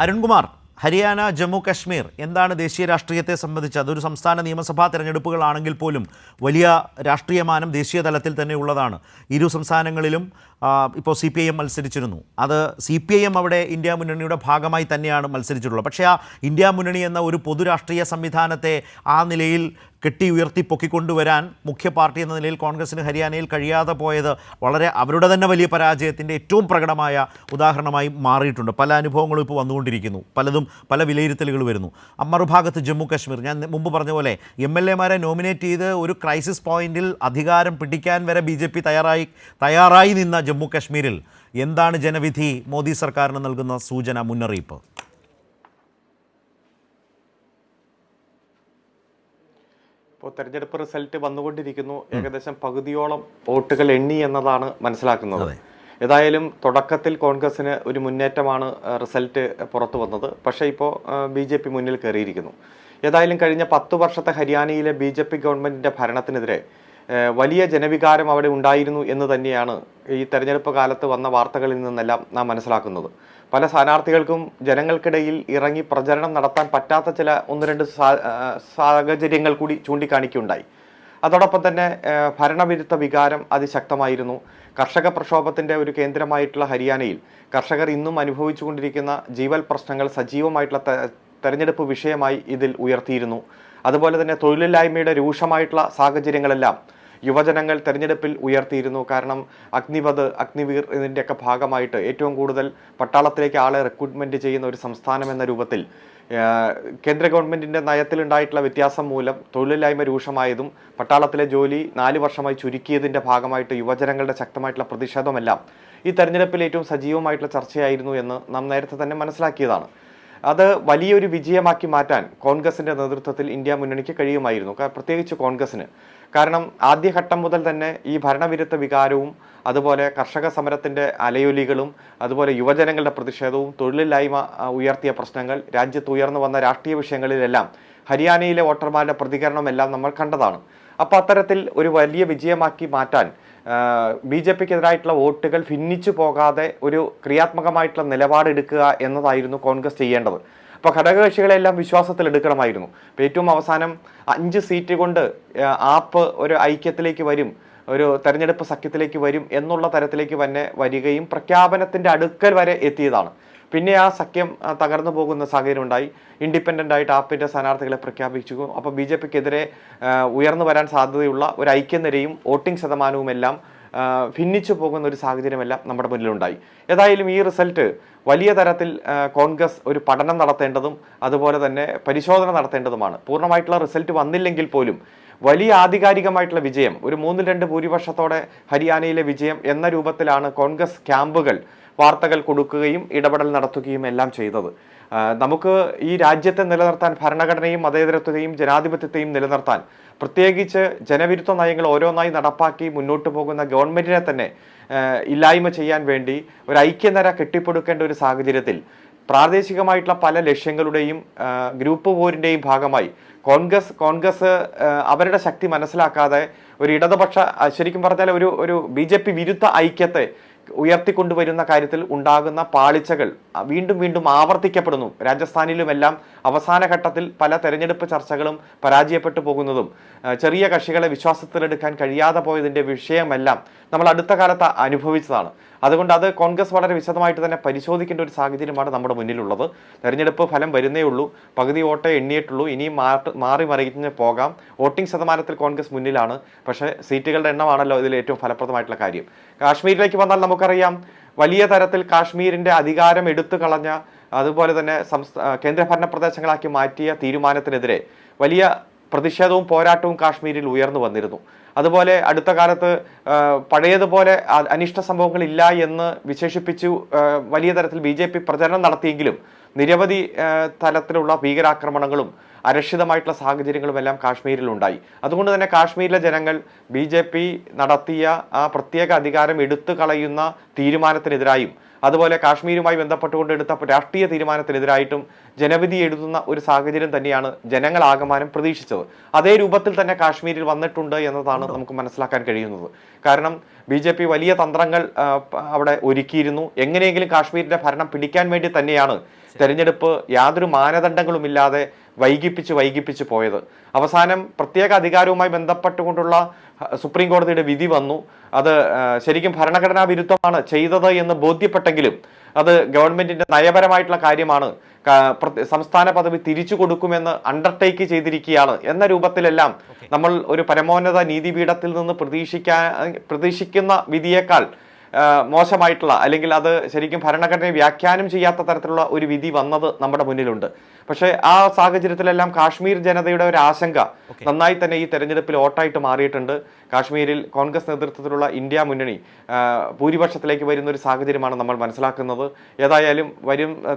അരുൺകുമാർ, ഹരിയാന, ജമ്മു കാശ്മീർ എന്താണ് ദേശീയ രാഷ്ട്രീയത്തെ സംബന്ധിച്ച്? അതൊരു സംസ്ഥാന നിയമസഭാ തെരഞ്ഞെടുപ്പുകളാണെങ്കിൽ പോലും വലിയ രാഷ്ട്രീയമാനം ദേശീയ തലത്തിൽ തന്നെ ഉള്ളതാണ്. ഇരു സംസ്ഥാനങ്ങളിലും ഇപ്പോൾ CPIM മത്സരിച്ചിരുന്നു. അത് CPIM അവിടെ ഇന്ത്യ മുന്നണിയുടെ ഭാഗമായി തന്നെയാണ് മത്സരിച്ചിട്ടുള്ളത്. പക്ഷേ ആ ഇന്ത്യ മുന്നണി എന്ന ഒരു പൊതു രാഷ്ട്രീയ സംവിധാനത്തെ ആ നിലയിൽ കെട്ടി ഉയർത്തി പൊക്കിക്കൊണ്ടുവരാൻ മുഖ്യ പാർട്ടി എന്ന നിലയിൽ കോൺഗ്രസിന് ഹരിയാനയിൽ കഴിയാതെ പോയത് വളരെ അവരുടെ തന്നെ വലിയ പരാജയത്തിൻ്റെ ഏറ്റവും പ്രകടമായ ഉദാഹരണമായി മാറിയിട്ടുണ്ട്. പല അനുഭവങ്ങളും ഇപ്പോൾ വന്നുകൊണ്ടിരിക്കുന്നു, പലതും പല വിലയിരുത്തലുകൾ വരുന്നു. മറുഭാഗത്ത് ജമ്മു കാശ്മീർ, ഞാൻ മുമ്പ് പറഞ്ഞ പോലെ MLA മാരെ നോമിനേറ്റ് ചെയ്ത് ഒരു ക്രൈസിസ് പോയിന്റിൽ അധികാരം പിടിക്കാൻ വരെ BJP തയ്യാറായി നിന്ന ജമ്മു കാശ്മീരിൽ എന്താണ് ജനവിധി? മോദി സർക്കാരിന് നൽകുന്ന സൂചന, മുന്നറിയിപ്പ്? ഇപ്പോൾ തെരഞ്ഞെടുപ്പ് റിസൾട്ട് വന്നുകൊണ്ടിരിക്കുന്നു. ഏകദേശം പകുതിയോളം വോട്ടുകൾ എണ്ണി എന്നതാണ് മനസ്സിലാക്കുന്നത്. ഏതായാലും തുടക്കത്തിൽ കോൺഗ്രസിന് ഒരു മുന്നേറ്റമാണ് റിസൾട്ട് പുറത്തു വന്നത്. പക്ഷേ ഇപ്പോൾ BJP മുന്നിൽ കയറിയിരിക്കുന്നു. ഏതായാലും കഴിഞ്ഞ 10 വർഷത്തെ ഹരിയാനയിലെ BJP ഗവൺമെൻറ്റിൻ്റെ ഭരണത്തിനെതിരെ വലിയ ജനവികാരം അവിടെ ഉണ്ടായിരുന്നു എന്ന് തന്നെയാണ് ഈ തെരഞ്ഞെടുപ്പ് കാലത്ത് വന്ന വാർത്തകളിൽ നിന്നെല്ലാം നാം മനസ്സിലാക്കുന്നത്. പല സ്ഥാനാർത്ഥികൾക്കും ജനങ്ങൾക്കിടയിൽ ഇറങ്ങി പ്രചരണം നടത്താൻ പറ്റാത്ത ചില 1-2 സാഹചര്യങ്ങൾ കൂടി ചൂണ്ടിക്കാണിക്കുകയുണ്ടായി. അതോടൊപ്പം തന്നെ ഭരണവിരുദ്ധ വികാരം അതിശക്തമായിരുന്നു. കർഷക പ്രക്ഷോഭത്തിൻ്റെ ഒരു കേന്ദ്രമായിട്ടുള്ള ഹരിയാനയിൽ കർഷകർ ഇന്നും അനുഭവിച്ചുകൊണ്ടിരിക്കുന്ന ജീവൽ പ്രശ്നങ്ങൾ സജീവമായിട്ടുള്ള തെരഞ്ഞെടുപ്പ് വിഷയമായി ഇതിൽ ഉയർത്തിയിരുന്നു. അതുപോലെ തന്നെ തൊഴിലില്ലായ്മയുടെ രൂക്ഷമായിട്ടുള്ള സാഹചര്യങ്ങളെല്ലാം യുവജനങ്ങൾ തെരഞ്ഞെടുപ്പിൽ ഉയർത്തിയിരുന്നു. കാരണം അഗ്നിവീർ ഇതിൻ്റെയൊക്കെ ഭാഗമായിട്ട് ഏറ്റവും കൂടുതൽ പട്ടാളത്തിലേക്ക് ആളെ റിക്രൂട്ട്മെൻറ്റ് ചെയ്യുന്ന ഒരു സംസ്ഥാനം എന്ന രൂപത്തിൽ കേന്ദ്ര ഗവൺമെൻറ്റിൻ്റെ നയത്തിലുണ്ടായിട്ടുള്ള വ്യത്യാസം മൂലം തൊഴിലില്ലായ്മ രൂക്ഷമായതും പട്ടാളത്തിലെ ജോലി 4 വർഷമായി ചുരുക്കിയതിൻ്റെ ഭാഗമായിട്ട് യുവജനങ്ങളുടെ ശക്തമായിട്ടുള്ള പ്രതിഷേധമെല്ലാം ഈ തെരഞ്ഞെടുപ്പിൽ ഏറ്റവും സജീവമായിട്ടുള്ള ചർച്ചയായിരുന്നു എന്ന് നാം നേരത്തെ തന്നെ മനസ്സിലാക്കിയതാണ്. അത് വലിയൊരു വിജയമാക്കി മാറ്റാൻ കോൺഗ്രസിൻ്റെ നേതൃത്വത്തിൽ ഇന്ത്യ മുന്നണിക്ക് കഴിയുമായിരുന്നു, പ്രത്യേകിച്ച് കോൺഗ്രസിന്. കാരണം ആദ്യഘട്ടം മുതൽ തന്നെ ഈ ഭരണവിരുദ്ധ വികാരവും അതുപോലെ കർഷക സമരത്തിൻ്റെ അലയൊലികളും അതുപോലെ യുവജനങ്ങളുടെ പ്രതിഷേധവും തൊഴിലില്ലായ്മ ഉയർത്തിയ പ്രശ്നങ്ങൾ, രാജ്യത്ത് ഉയർന്നു വന്ന രാഷ്ട്രീയ വിഷയങ്ങളിലെല്ലാം ഹരിയാനയിലെ വോട്ടർമാരുടെ പ്രതികരണമെല്ലാം നമ്മൾ കണ്ടതാണ്. അപ്പോൾ അത്തരത്തിൽ ഒരു വലിയ വിജയമാക്കി മാറ്റാൻ BJPക്കെതിരായിട്ടുള്ള വോട്ടുകൾ ഭിന്നിച്ചു പോകാതെ ഒരു ക്രിയാത്മകമായിട്ടുള്ള നിലപാടെടുക്കുക എന്നതായിരുന്നു കോൺഗ്രസ് ചെയ്യേണ്ടത്. അപ്പോൾ ഘടകകക്ഷികളെല്ലാം വിശ്വാസത്തിലെടുക്കണമായിരുന്നു. ഇപ്പോൾ ഏറ്റവും അവസാനം 5 സീറ്റ് കൊണ്ട് ആപ്പ് ഒരു ഐക്യത്തിലേക്ക് വരും, ഒരു തെരഞ്ഞെടുപ്പ് സഖ്യത്തിലേക്ക് വരും എന്നുള്ള തരത്തിലേക്ക് തന്നെ വരികയും പ്രഖ്യാപനത്തിൻ്റെ അടുക്കൽ വരെ എത്തിയതാണ്. പിന്നെ ആ സഖ്യം തകർന്നു പോകുന്ന സാഹചര്യം ഉണ്ടായി. ഇൻഡിപെൻഡൻ്റ് ആയിട്ട് ആപ്പിൻ്റെ സ്ഥാനാർത്ഥികളെ പ്രഖ്യാപിച്ചു. അപ്പോൾ BJPക്കെതിരെ ഉയർന്നു വരാൻ സാധ്യതയുള്ള ഒരു ഐക്യനിരയും വോട്ടിംഗ് ശതമാനവും എല്ലാം ഭിന്നിച്ചു പോകുന്ന ഒരു സാഹചര്യമെല്ലാം നമ്മുടെ മുന്നിലുണ്ടായി. ഏതായാലും ഈ റിസൾട്ട് വലിയ തരത്തിൽ കോൺഗ്രസ് ഒരു പഠനം നടത്തേണ്ടതും അതുപോലെ തന്നെ പരിശോധന നടത്തേണ്ടതുമാണ്. പൂർണ്ണമായിട്ടുള്ള റിസൾട്ട് വന്നില്ലെങ്കിൽ പോലും വലിയ ആധികാരികമായിട്ടുള്ള വിജയം, ഒരു 3-2 ഭൂരിപക്ഷത്തോടെ ഹരിയാനയിലെ വിജയം എന്ന രൂപത്തിലാണ് കോൺഗ്രസ് ക്യാമ്പുകൾ വാർത്തകൾ കൊടുക്കുകയും ഇടപെടൽ നടത്തുകയും എല്ലാം ചെയ്തത്. നമുക്ക് ഈ രാജ്യത്തെ നിലനിർത്താൻ, ഭരണഘടനയും മതേതരത്വത്തെയും ജനാധിപത്യത്തെയും നിലനിർത്താൻ, പ്രത്യേകിച്ച് ജനവിരുദ്ധ നയങ്ങൾ ഓരോന്നായി നടപ്പാക്കി മുന്നോട്ട് പോകുന്ന ഗവൺമെൻറ്റിനെ തന്നെ ഇല്ലായ്മ ചെയ്യാൻ വേണ്ടി ഒരു ഐക്യനിര കെട്ടിപ്പടുക്കേണ്ട ഒരു സാഹചര്യത്തിൽ പ്രാദേശികമായിട്ടുള്ള പല ലക്ഷ്യങ്ങളുടെയും ഗ്രൂപ്പ് പോരിൻ്റെയും ഭാഗമായി കോൺഗ്രസ് അവരുടെ ശക്തി മനസ്സിലാക്കാതെ ഒരു ഇടതുപക്ഷ, ശരിക്കും പറഞ്ഞാൽ ഒരു BJP വിരുദ്ധ ഐക്യത്തെ ഉയർത്തിക്കൊണ്ടുവരുന്ന കാര്യത്തിൽ ഉണ്ടാകുന്ന പാളിച്ചകൾ വീണ്ടും ആവർത്തിക്കപ്പെടുന്നു. രാജസ്ഥാനിലുമെല്ലാം അവസാന ഘട്ടത്തിൽ പല തെരഞ്ഞെടുപ്പ് ചർച്ചകളും പരാജയപ്പെട്ടു പോകുന്നതും ചെറിയ കക്ഷികളെ വിശ്വാസത്തിലെടുക്കാൻ കഴിയാതെ പോയതിൻ്റെ വിഷയമെല്ലാം നമ്മൾ അടുത്ത കാലത്ത് അനുഭവിച്ചതാണ്. അതുകൊണ്ട് അത് കോൺഗ്രസ് വളരെ വിശദമായിട്ട് തന്നെ പരിശോധിക്കേണ്ട ഒരു സാഹചര്യമാണ് നമ്മുടെ മുന്നിലുള്ളത്. തെരഞ്ഞെടുപ്പ് ഫലം വരുന്നേ ഉള്ളൂ, പകുതി വോട്ടേ എണ്ണിയിട്ടുള്ളൂ, ഇനിയും മാറി മറിഞ്ഞ് പോകാം. വോട്ടിംഗ് ശതമാനത്തിൽ കോൺഗ്രസ് മുന്നിലാണ്, പക്ഷേ സീറ്റുകളുടെ എണ്ണമാണല്ലോ ഇതിൽ ഏറ്റവും ഫലപ്രദമായിട്ടുള്ള കാര്യം. കാശ്മീരിലേക്ക് വന്നാൽ നമുക്കറിയാം, വലിയ തരത്തിൽ കാശ്മീരിൻ്റെ അധികാരം എടുത്തു കളഞ്ഞ, അതുപോലെ തന്നെ കേന്ദ്രഭരണ പ്രദേശങ്ങളാക്കി മാറ്റിയ തീരുമാനത്തിനെതിരെ വലിയ പ്രതിഷേധവും പോരാട്ടവും കാശ്മീരിൽ ഉയർന്നു വന്നിരുന്നു. അതുപോലെ അടുത്ത കാലത്ത് പഴയതുപോലെ അനിഷ്ട സംഭവങ്ങളില്ല എന്ന് വിശേഷിപ്പിച്ചു വലിയ തരത്തിൽ BJP പ്രചരണം നടത്തിയെങ്കിലും നിരവധി തലത്തിലുള്ള ഭീകരാക്രമണങ്ങളും അരക്ഷിതമായിട്ടുള്ള സാഹചര്യങ്ങളും എല്ലാം കാശ്മീരിലുണ്ടായി. അതുകൊണ്ട് തന്നെ കാശ്മീരിലെ ജനങ്ങൾ BJP നടത്തിയ ആ പ്രത്യേക അധികാരം എടുത്തു കളയുന്ന തീരുമാനത്തിനെതിരായും അതുപോലെ കാശ്മീരുമായി ബന്ധപ്പെട്ടുകൊണ്ട് എടുത്ത രാഷ്ട്രീയ തീരുമാനത്തിനെതിരായിട്ടും ജനവിധി എഴുതുന്ന ഒരു സാഹചര്യം തന്നെയാണ് ജനങ്ങളാകമാനം പ്രതീക്ഷിച്ചത്. അതേ രൂപത്തിൽ തന്നെ കാശ്മീരിൽ വന്നിട്ടുണ്ട് എന്നതാണ് നമുക്ക് മനസ്സിലാക്കാൻ കഴിയുന്നത്. കാരണം BJP വലിയ തന്ത്രങ്ങൾ അവിടെ ഒരുക്കിയിരുന്നു. എങ്ങനെയെങ്കിലും കാശ്മീരിന്റെ ഭരണം പിടിക്കാൻ വേണ്ടി തന്നെയാണ് തെരഞ്ഞെടുപ്പ് യാതൊരു മാനദണ്ഡങ്ങളുമില്ലാതെ വൈകിപ്പിച്ച് പോയത്. അവസാനം പ്രത്യേക അധികാരവുമായി ബന്ധപ്പെട്ടുകൊണ്ടുള്ള സുപ്രീം കോടതിയുടെ വിധി വന്നു. അത് ശരിക്കും ഭരണഘടനാ വിരുദ്ധമാണ് ചെയ്തത് എന്ന് ബോധ്യപ്പെട്ടെങ്കിലും അത് ഗവൺമെന്റിന്റെ നയപരമായിട്ടുള്ള കാര്യമാണ്, സംസ്ഥാന പദവി തിരിച്ചു കൊടുക്കുമെന്ന് അണ്ടർടേക്ക് ചെയ്തിരിക്കുകയാണ് എന്ന രൂപത്തിലെല്ലാം നമ്മൾ ഒരു പരമോന്നത നീതിപീഠത്തിൽ നിന്ന് പ്രതീക്ഷിക്കുന്ന വിധിയേക്കാൾ മോശമായിട്ടുള്ള, അല്ലെങ്കിൽ അത് ശരിക്കും ഭരണഘടനയെ വ്യാഖ്യാനം ചെയ്യാത്ത തരത്തിലുള്ള ഒരു വിധി വന്നത് നമ്മുടെ മുന്നിലുണ്ട്. പക്ഷേ ആ സാഹചര്യത്തിലെല്ലാം കാശ്മീർ ജനതയുടെ ഒരു ആശങ്ക നന്നായി തന്നെ ഈ തെരഞ്ഞെടുപ്പിൽ വോട്ടായിട്ട് മാറിയിട്ടുണ്ട്. കാശ്മീരിൽ കോൺഗ്രസ് നേതൃത്വത്തിലുള്ള ഇന്ത്യ മുന്നണി ഭൂരിപക്ഷത്തിലേക്ക് വരുന്ന ഒരു സാഹചര്യമാണ് നമ്മൾ മനസ്സിലാക്കുന്നത്. ഏതായാലും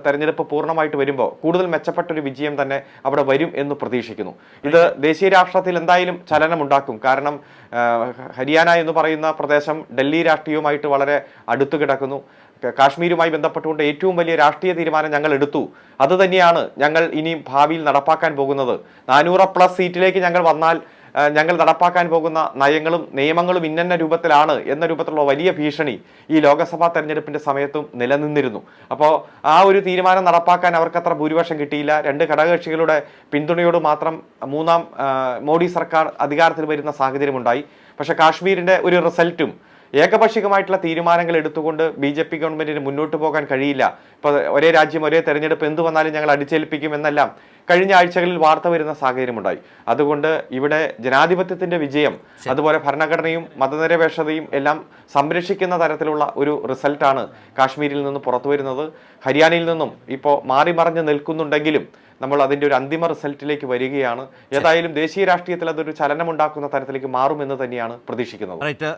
തെരഞ്ഞെടുപ്പ് പൂർണ്ണമായിട്ട് വരുമ്പോൾ കൂടുതൽ മെച്ചപ്പെട്ടൊരു വിജയം തന്നെ അവിടെ വരും എന്ന് പ്രതീക്ഷിക്കുന്നു. ഇത് ദേശീയ രാഷ്ട്രീയത്തിൽ എന്തായാലും ചലനമുണ്ടാക്കും. കാരണം ഹരിയാന എന്ന് പറയുന്ന പ്രദേശം ഡൽഹി രാഷ്ട്രീയവുമായിട്ട് വളരെ അടുത്തു കിടക്കുന്നു. കാശ്മീരുമായി ബന്ധപ്പെട്ടുകൊണ്ട് ഏറ്റവും വലിയ രാഷ്ട്രീയ തീരുമാനം ഞങ്ങൾ എടുത്തു. അത് തന്നെയാണ് ഞങ്ങൾ ഇനി ഭാവിയിൽ നടപ്പാക്കാൻ പോകുന്നത്. 400+ സീറ്റിലേക്ക് ഞങ്ങൾ വന്നാൽ ഞങ്ങൾ നടപ്പാക്കാൻ പോകുന്ന നയങ്ങളും നിയമങ്ങളും ഇന്ന രൂപത്തിലാണ് എന്ന രൂപത്തിലുള്ള വലിയ ഭീഷണി ഈ ലോക്സഭാ തെരഞ്ഞെടുപ്പിന്റെ സമയത്തും നിലനിന്നിരുന്നു. അപ്പോൾ ആ ഒരു തീരുമാനം നടപ്പാക്കാൻ അവർക്കത്ര ഭൂരിപക്ഷം കിട്ടിയില്ല. 2 ഘടകകക്ഷികളുടെ പിന്തുണയോട് മാത്രം മോഡി സർക്കാർ അധികാരത്തിൽ വരുന്ന സാഹചര്യമുണ്ടായി. പക്ഷെ കാശ്മീരിന്റെ ഒരു റിസൾട്ടും ഏകപക്ഷീയമായിട്ടുള്ള തീരുമാനങ്ങൾ എടുത്തുകൊണ്ട് BJP ഗവൺമെന്റിന് മുന്നോട്ട് പോകാൻ കഴിയില്ല. ഇപ്പൊ ഒരേ രാജ്യം ഒരേ തെരഞ്ഞെടുപ്പ് എന്ത് വന്നാലും ഞങ്ങൾ അടിച്ചേൽപ്പിക്കും എന്നെല്ലാം കഴിഞ്ഞ ആഴ്ചകളിൽ വാർത്ത വരുന്ന സാഹചര്യമുണ്ടായി. അതുകൊണ്ട് ഇവിടെ ജനാധിപത്യത്തിന്റെ വിജയം, അതുപോലെ ഭരണഘടനയും മതനിരപേക്ഷതയും എല്ലാം സംരക്ഷിക്കുന്ന തരത്തിലുള്ള ഒരു റിസൾട്ടാണ് കാശ്മീരിൽ നിന്ന് പുറത്തു വരുന്നത്. ഹരിയാനയിൽ നിന്നും ഇപ്പോൾ മാറി മറിഞ്ഞ് നിൽക്കുന്നുണ്ടെങ്കിലും നമ്മൾ അതിൻ്റെ ഒരു അന്തിമ റിസൾട്ടിലേക്ക് വരികയാണ്. ഏതായാലും ദേശീയ രാഷ്ട്രീയത്തിൽ അതൊരു ചലനമുണ്ടാക്കുന്ന തരത്തിലേക്ക് മാറുമെന്ന് തന്നെയാണ് പ്രതീക്ഷിക്കുന്നത്.